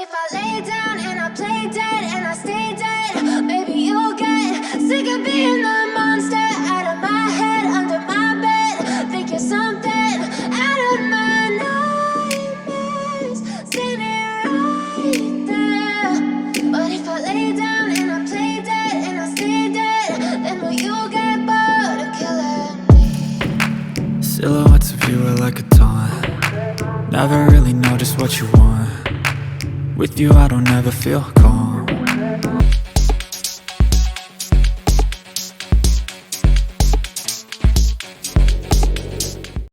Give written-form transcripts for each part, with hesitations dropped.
if I lay down and I play dead and I stay dead, maybe you'll get sick of being the monster out of my head, under my bed. Think you're something out of my nightmares, standing right there. But if I lay down and I play dead and I stay dead, then will you get bored of killing me? Silhouettes of you are like a taunt. Never really know just what you want. With you I don't ever feel calm.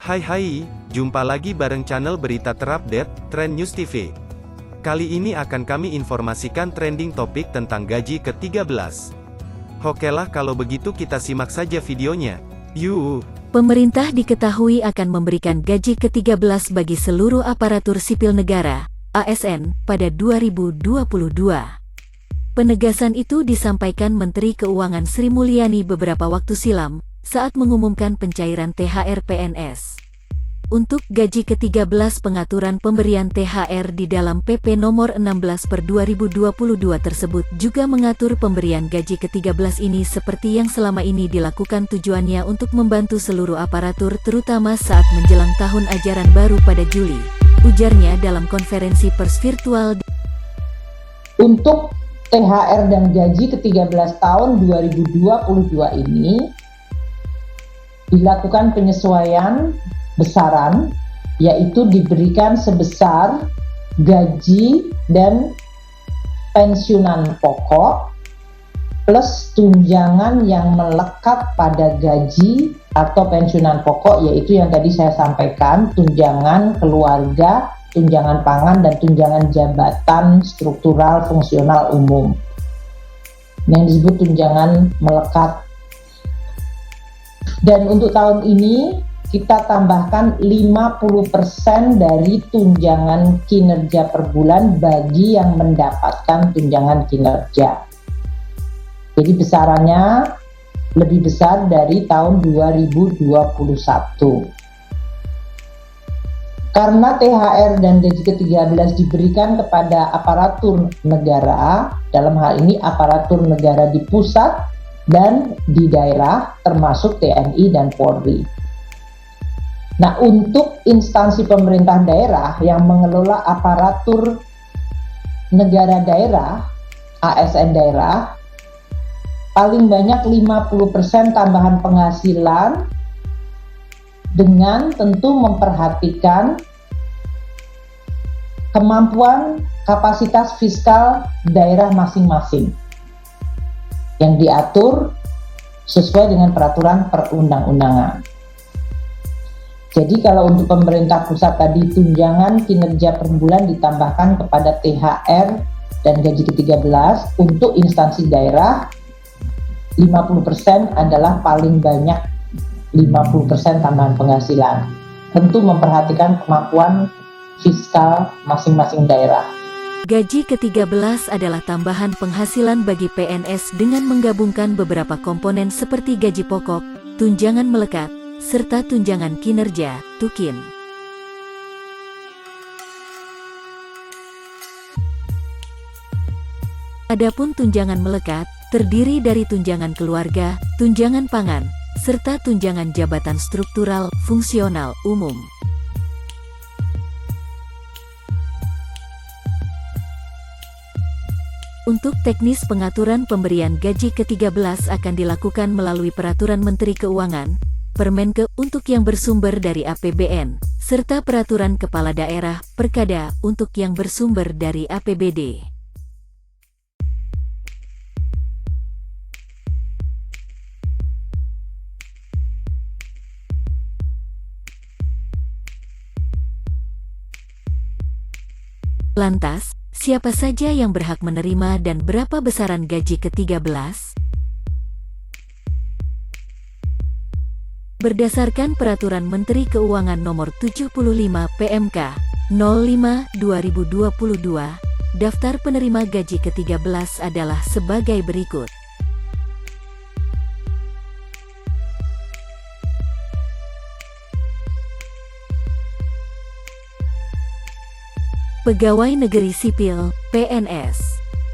Hai, jumpa lagi bareng channel berita terupdate, Trend News TV. Kali ini akan kami informasikan trending topik tentang gaji ke-13. Okelah kalau begitu kita simak saja videonya. Yuk! Pemerintah diketahui akan memberikan gaji ke-13 bagi seluruh aparatur sipil negara, ASN, pada 2022. Penegasan itu disampaikan Menteri Keuangan Sri Mulyani beberapa waktu silam, saat mengumumkan pencairan THR PNS. Untuk gaji ke-13 pengaturan pemberian THR di dalam PP nomor 16/2022 tersebut juga mengatur pemberian gaji ke-13 ini seperti yang selama ini dilakukan, tujuannya untuk membantu seluruh aparatur terutama saat menjelang tahun ajaran baru pada Juli, ujarnya dalam konferensi pers virtual. Untuk THR dan gaji ke-13 tahun 2022 ini dilakukan penyesuaian besaran, yaitu diberikan sebesar gaji dan pensiunan pokok plus tunjangan yang melekat pada gaji atau pensiunan pokok, yaitu yang tadi saya sampaikan, tunjangan keluarga, tunjangan pangan, dan tunjangan jabatan struktural fungsional umum yang disebut tunjangan melekat. Dan untuk tahun ini kita tambahkan 50% dari tunjangan kinerja per bulan bagi yang mendapatkan tunjangan kinerja. Jadi besarannya lebih besar dari tahun 2021. Karena THR dan gaji ke-13 diberikan kepada aparatur negara, dalam hal ini aparatur negara di pusat dan di daerah, termasuk TNI dan Polri. Nah, untuk instansi pemerintah daerah yang mengelola aparatur negara daerah, ASN daerah, paling banyak 50% tambahan penghasilan dengan tentu memperhatikan kemampuan kapasitas fiskal daerah masing-masing yang diatur sesuai dengan peraturan perundang-undangan. Jadi kalau untuk pemerintah pusat tadi tunjangan kinerja per bulan ditambahkan kepada THR dan gaji ke-13, untuk instansi daerah 50% adalah paling banyak 50% tambahan penghasilan. Tentu memperhatikan kemampuan fiskal masing-masing daerah. Gaji ke-13 adalah tambahan penghasilan bagi PNS dengan menggabungkan beberapa komponen seperti gaji pokok, tunjangan melekat, serta tunjangan kinerja, TUKIN. Adapun tunjangan melekat, terdiri dari tunjangan keluarga, tunjangan pangan, serta tunjangan jabatan struktural, fungsional, umum. Untuk teknis pengaturan pemberian gaji ke-13 akan dilakukan melalui Peraturan Menteri Keuangan, Permenke untuk yang bersumber dari APBN, serta Peraturan Kepala Daerah, Perkada, untuk yang bersumber dari APBD. Lantas, siapa saja yang berhak menerima dan berapa besaran gaji ke-13? Berdasarkan Peraturan Menteri Keuangan Nomor 75 PMK 05/2022, daftar penerima gaji ke-13 adalah sebagai berikut. Pegawai negeri sipil, PNS.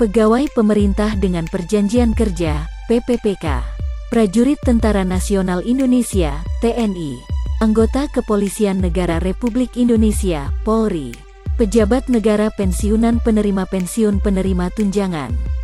Pegawai pemerintah dengan perjanjian kerja, PPPK. Prajurit Tentara Nasional Indonesia, TNI. Anggota Kepolisian Negara Republik Indonesia, Polri. Pejabat negara pensiunan penerima pensiun penerima tunjangan.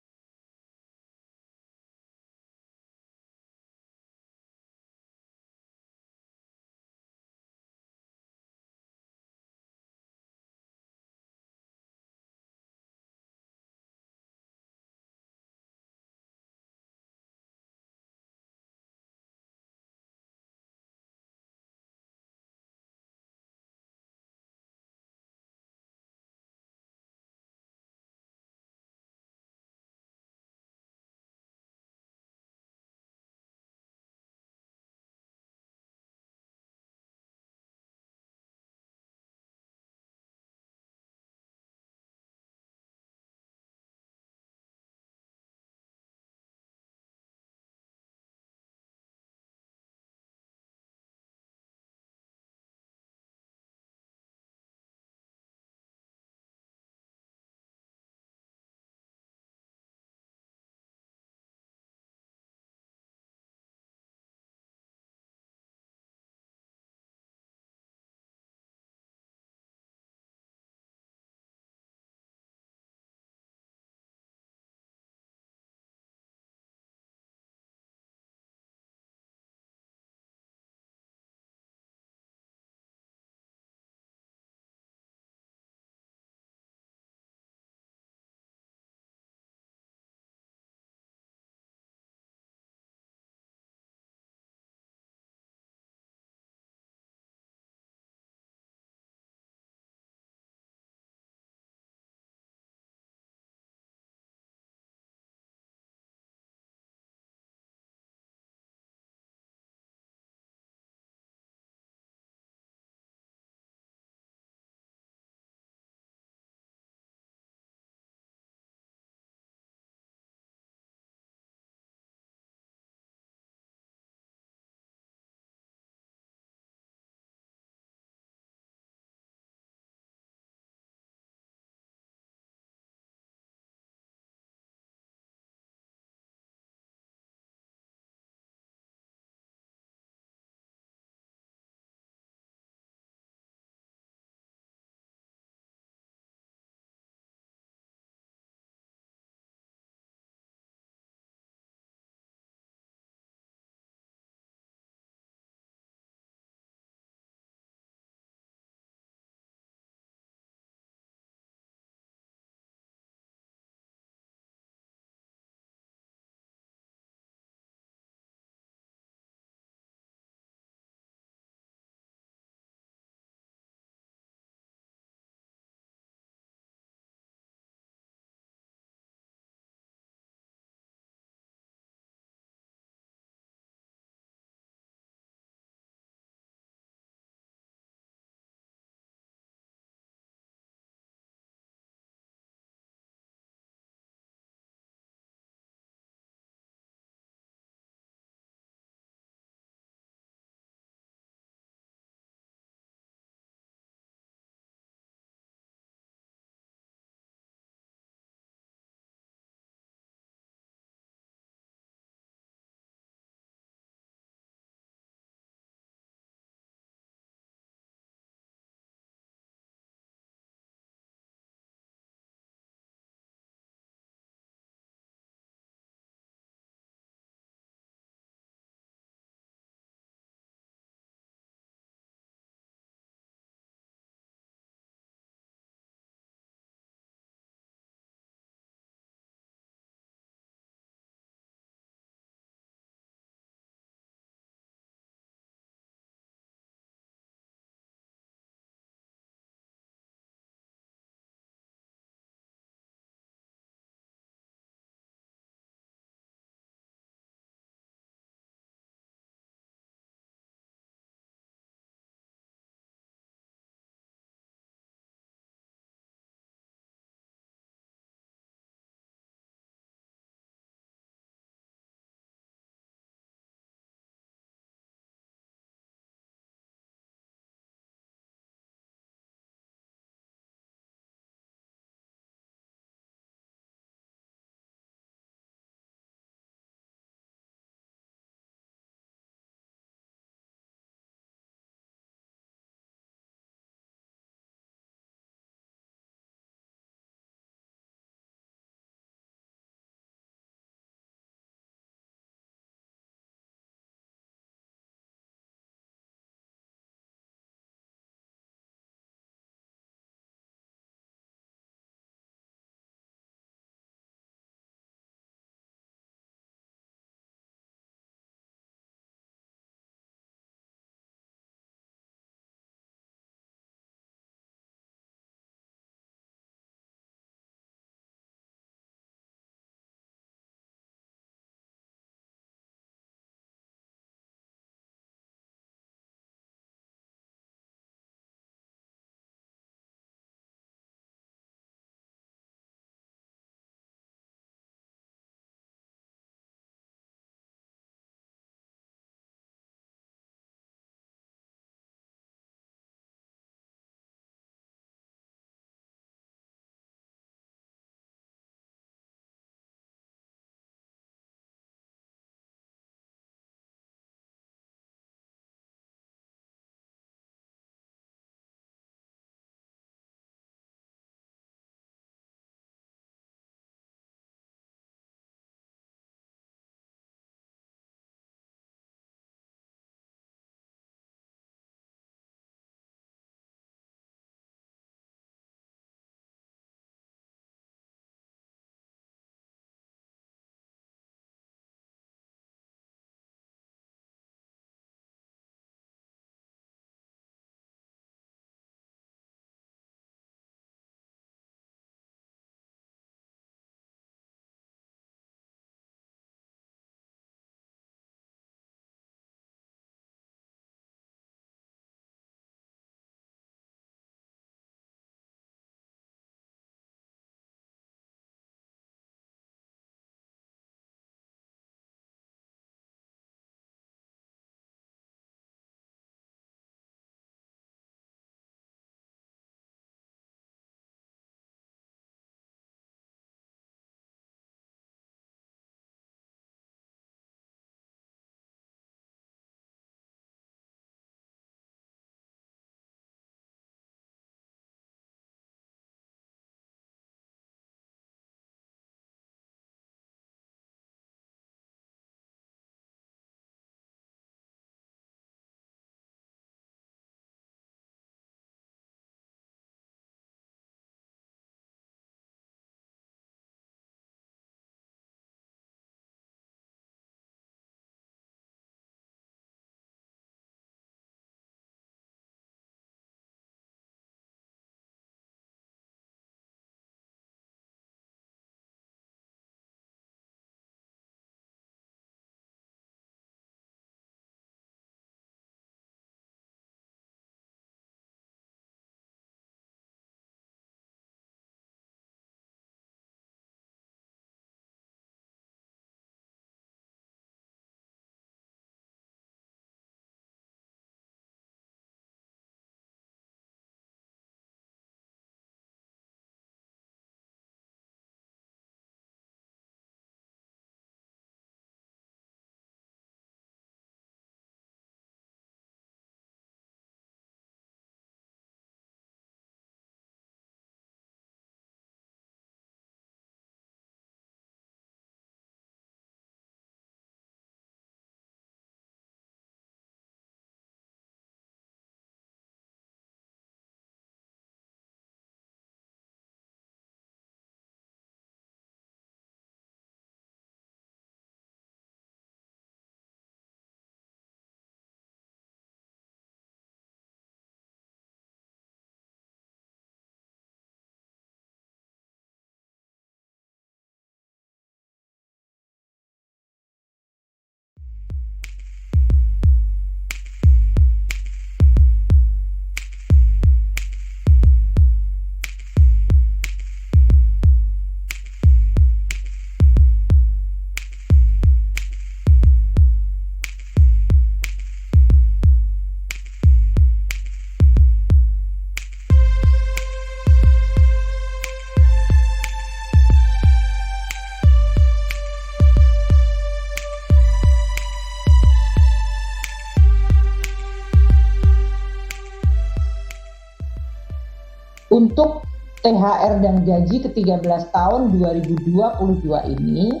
Untuk THR dan gaji ke-13 tahun 2022 ini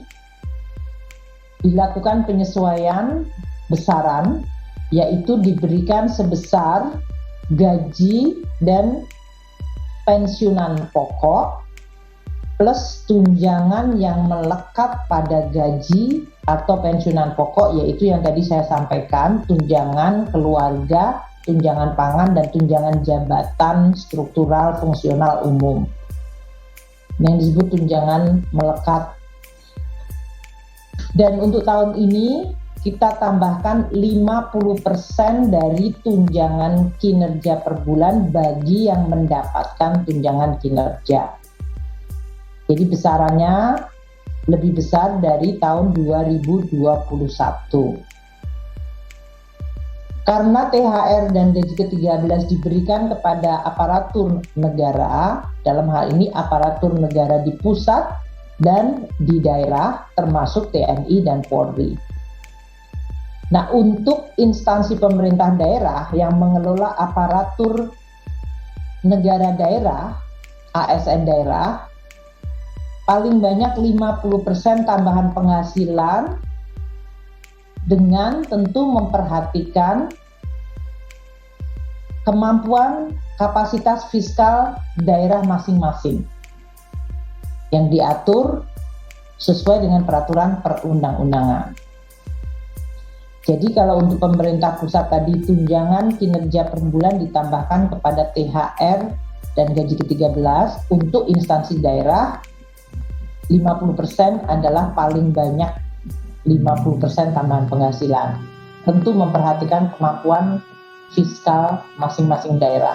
dilakukan penyesuaian besaran, yaitu diberikan sebesar gaji dan pensiunan pokok plus tunjangan yang melekat pada gaji atau pensiunan pokok, yaitu yang tadi saya sampaikan, tunjangan keluarga, tunjangan pangan, dan tunjangan jabatan struktural fungsional umum yang disebut tunjangan melekat. Dan untuk tahun ini kita tambahkan 50% dari tunjangan kinerja per bulan bagi yang mendapatkan tunjangan kinerja. Jadi besarannya lebih besar dari tahun 2021. Karena THR dan gaji ke-13 diberikan kepada aparatur negara, dalam hal ini aparatur negara di pusat dan di daerah, termasuk TNI dan Polri. Nah, untuk instansi pemerintah daerah yang mengelola aparatur negara daerah, ASN daerah, paling banyak 50% tambahan penghasilan dengan tentu memperhatikan kemampuan kapasitas fiskal daerah masing-masing yang diatur sesuai dengan peraturan perundang-undangan. Jadi kalau untuk pemerintah pusat tadi tunjangan kinerja per bulan ditambahkan kepada THR dan gaji ke-13, untuk instansi daerah 50% adalah paling banyak 50% tambahan penghasilan. Tentu memperhatikan kemampuan fiskal masing-masing daerah.